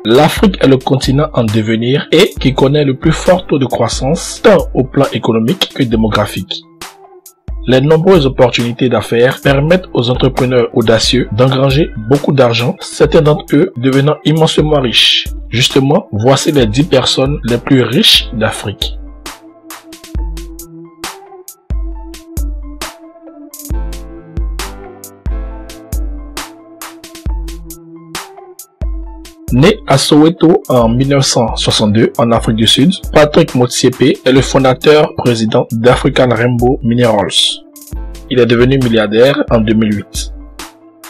L'Afrique est le continent en devenir et qui connaît le plus fort taux de croissance tant au plan économique que démographique. Les nombreuses opportunités d'affaires permettent aux entrepreneurs audacieux d'engranger beaucoup d'argent, certains d'entre eux devenant immensément riches. Justement, voici les 10 personnes les plus riches d'Afrique. Né à Soweto en 1962 en Afrique du Sud, Patrick Motsepe est le fondateur-président d'African Rainbow Minerals. Il est devenu milliardaire en 2008.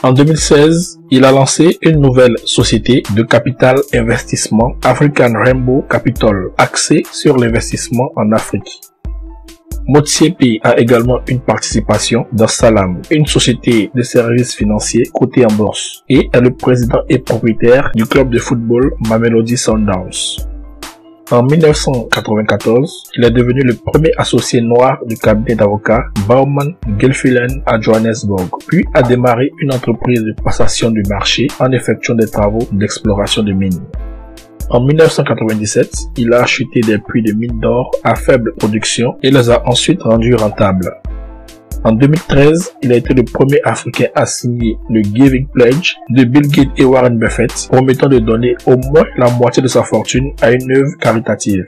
En 2016, il a lancé une nouvelle société de capital investissement, African Rainbow Capital, axée sur l'investissement en Afrique. Motsepe a également une participation dans Salam, une société de services financiers cotée en bourse, et est le président et propriétaire du club de football Mamelodi Sundowns. En 1994, il est devenu le premier associé noir du cabinet d'avocats Bowman Gilfillan à Johannesburg, puis a démarré une entreprise de passation du marché en effectuant des travaux d'exploration de mines. En 1997, il a acheté des puits de mines d'or à faible production et les a ensuite rendus rentables. En 2013, il a été le premier Africain à signer le Giving Pledge de Bill Gates et Warren Buffett, promettant de donner au moins la moitié de sa fortune à une œuvre caritative.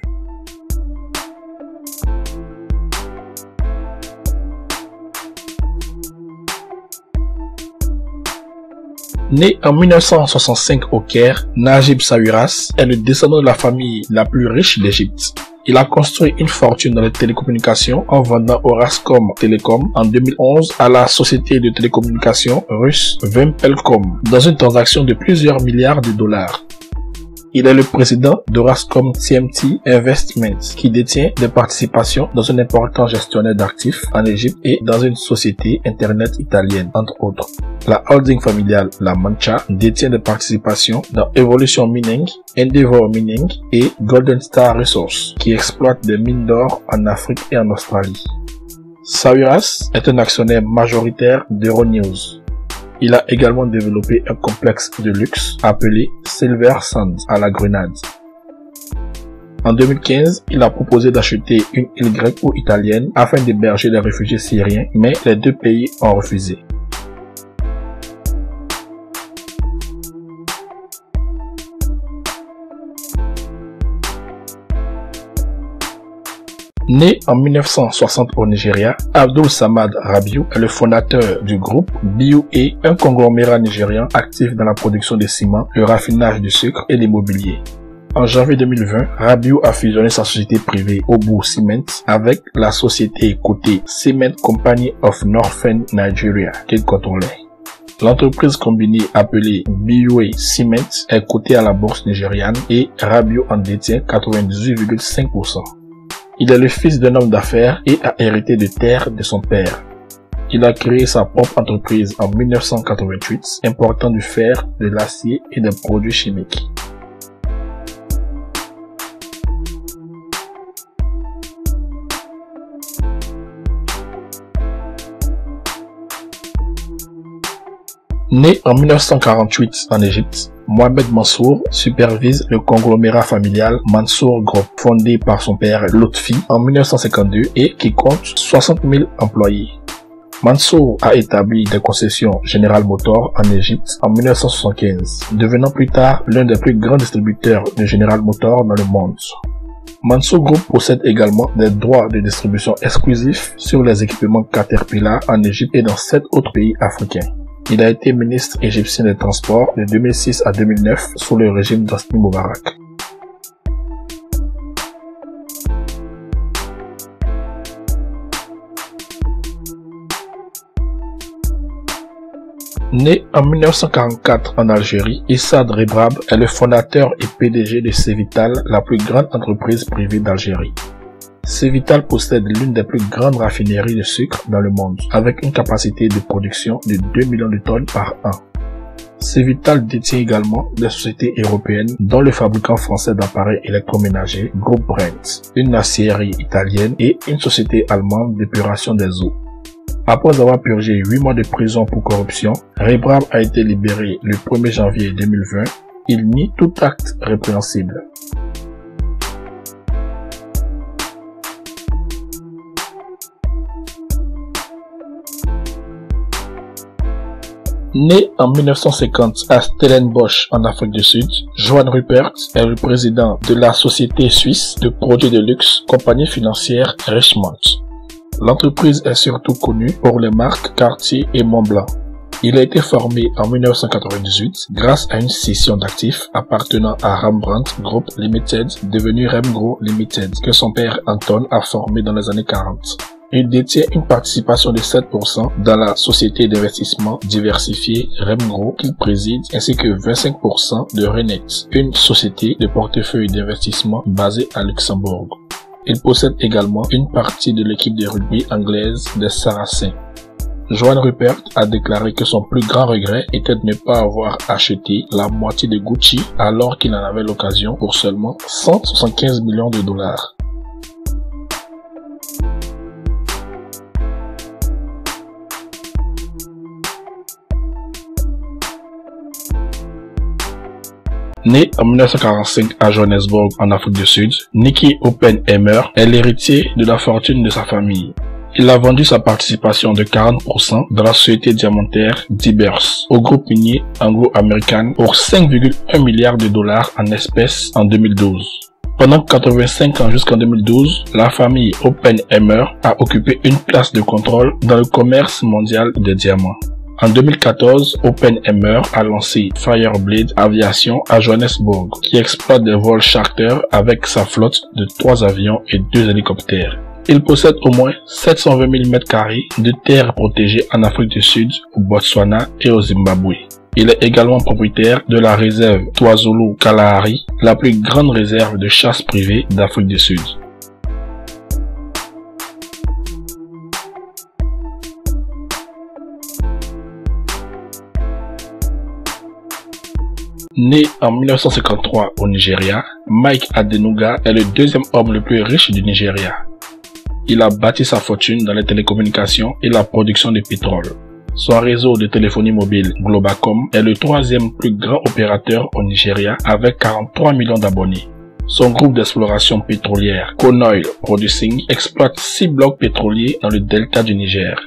Né en 1965 au Caire, Najib Sawiras est le descendant de la famille la plus riche d'Égypte. Il a construit une fortune dans les télécommunications en vendant Orascom Telecom en 2011 à la société de télécommunications russe Vempelcom dans une transaction de plusieurs milliards de dollars. Il est le président d'Orascom TMT Investments qui détient des participations dans un important gestionnaire d'actifs en Égypte et dans une société internet italienne, entre autres. La holding familiale La Mancha détient des participations dans Evolution Mining, Endeavour Mining et Golden Star Resources qui exploitent des mines d'or en Afrique et en Australie. Sawiras est un actionnaire majoritaire d'Euronews. Il a également développé un complexe de luxe appelé Silver Sands à la Grenade. En 2015, il a proposé d'acheter une île grecque ou italienne afin d'héberger les réfugiés syriens, mais les deux pays ont refusé. Né en 1960 au Nigeria, Abdul Samad Rabiu est le fondateur du groupe BUA, un conglomérat nigérian actif dans la production de ciment, le raffinage du sucre et l'immobilier. En janvier 2020, Rabiu a fusionné sa société privée Obu Cement avec la société cotée Cement Company of Northern Nigeria qu'il contrôlait. L'entreprise combinée appelée BUA Cement est cotée à la bourse nigériane et Rabiu en détient 98,5%. Il est le fils d'un homme d'affaires et a hérité de terres de son père. Il a créé sa propre entreprise en 1988, important du fer, de l'acier et des produits chimiques. Né en 1948 en Égypte, Mohamed Mansour supervise le conglomérat familial Mansour Group, fondé par son père Lotfi en 1952 et qui compte 60 000 employés. Mansour a établi des concessions General Motors en Égypte en 1975, devenant plus tard l'un des plus grands distributeurs de General Motors dans le monde. Mansour Group possède également des droits de distribution exclusifs sur les équipements Caterpillar en Égypte et dans 7 autres pays africains. Il a été ministre égyptien des Transports de 2006 à 2009 sous le régime d'Hosni Moubarak. Né en 1944 en Algérie, Issad Rebrab est le fondateur et PDG de Cevital, la plus grande entreprise privée d'Algérie. Cevital possède l'une des plus grandes raffineries de sucre dans le monde, avec une capacité de production de 2 millions de tonnes par an. Cevital détient également des sociétés européennes, dont le fabricant français d'appareils électroménagers Groupe Brent, une aciérie italienne et une société allemande d'épuration des eaux. Après avoir purgé 8 mois de prison pour corruption, Rebrab a été libéré le 1er janvier 2020 il nie tout acte répréhensible. Né en 1950 à Stellenbosch en Afrique du Sud, Johan Rupert est le président de la société suisse de produits de luxe compagnie financière Richemont. L'entreprise est surtout connue pour les marques Cartier et Montblanc. Il a été formé en 1998 grâce à une scission d'actifs appartenant à Rembrandt Group Limited, devenu Remgro Limited, que son père Anton a formé dans les années 40. Il détient une participation de 7% dans la société d'investissement diversifiée Remgro qu'il préside, ainsi que 25% de Renex, une société de portefeuille d'investissement basée à Luxembourg. Il possède également une partie de l'équipe de rugby anglaise des Saracens. Johan Rupert a déclaré que son plus grand regret était de ne pas avoir acheté la moitié de Gucci alors qu'il en avait l'occasion pour seulement 175 millions de dollars. Né en 1945 à Johannesburg, en Afrique du Sud, Nicky Oppenheimer est l'héritier de la fortune de sa famille. Il a vendu sa participation de 40% dans la société diamantaire Dibbers au groupe minier anglo-américain pour 5,1 milliards de dollars en espèces en 2012. Pendant 85 ans jusqu'en 2012, la famille Oppenheimer a occupé une place de contrôle dans le commerce mondial des diamants. En 2014, Oppenheimer a lancé Fireblade Aviation à Johannesburg, qui exploite des vols charter avec sa flotte de 3 avions et 2 hélicoptères. Il possède au moins 720 000 m² de terres protégées en Afrique du Sud, au Botswana et au Zimbabwe. Il est également propriétaire de la réserve Twazulu-Kalahari, la plus grande réserve de chasse privée d'Afrique du Sud. Né en 1953 au Nigeria, Mike Adenuga est le deuxième homme le plus riche du Nigeria. Il a bâti sa fortune dans les télécommunications et la production de pétrole. Son réseau de téléphonie mobile Globacom est le troisième plus grand opérateur au Nigeria avec 43 millions d'abonnés. Son groupe d'exploration pétrolière Conoil Producing exploite 6 blocs pétroliers dans le delta du Niger.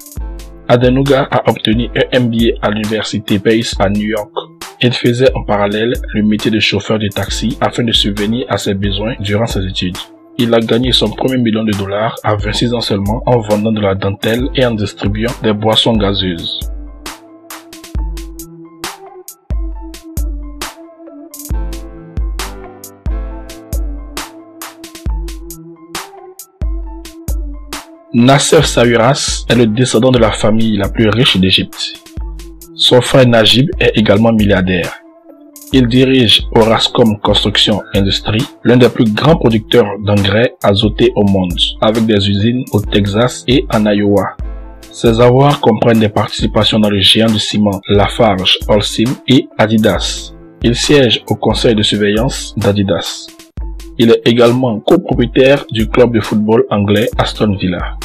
Adenuga a obtenu un MBA à l'université Pace à New York. Il faisait en parallèle le métier de chauffeur de taxi afin de subvenir à ses besoins durant ses études. Il a gagné son premier million de dollars à 26 ans seulement en vendant de la dentelle et en distribuant des boissons gazeuses. Nasser Sawiras est le descendant de la famille la plus riche d'Égypte. Son frère Najib est également milliardaire. Il dirige Orascom Construction Industries, l'un des plus grands producteurs d'engrais azotés au monde, avec des usines au Texas et en Iowa. Ses avoirs comprennent des participations dans le géant du ciment Lafarge Holcim et Adidas. Il siège au conseil de surveillance d'Adidas. Il est également copropriétaire du club de football anglais Aston Villa.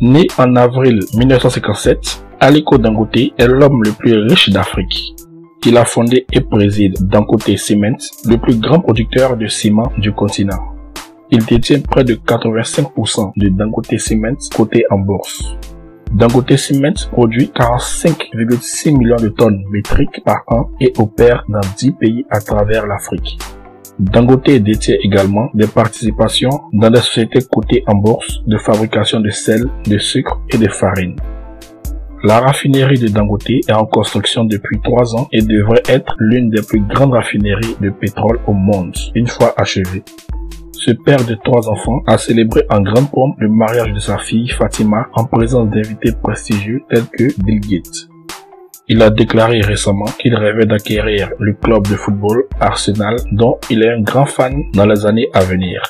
Né en avril 1957, Aliko Dangote est l'homme le plus riche d'Afrique. Il a fondé et préside Dangote Cement, le plus grand producteur de ciment du continent. Il détient près de 85% de Dangote Cement coté en bourse. Dangote Cement produit 45,6 millions de tonnes métriques par an et opère dans 10 pays à travers l'Afrique. Dangote détient également des participations dans des sociétés cotées en bourse de fabrication de sel, de sucre et de farine. La raffinerie de Dangote est en construction depuis 3 ans et devrait être l'une des plus grandes raffineries de pétrole au monde, une fois achevée. Ce père de 3 enfants a célébré en grande pompe le mariage de sa fille Fatima en présence d'invités prestigieux tels que Bill Gates. Il a déclaré récemment qu'il rêvait d'acquérir le club de football Arsenal dont il est un grand fan dans les années à venir.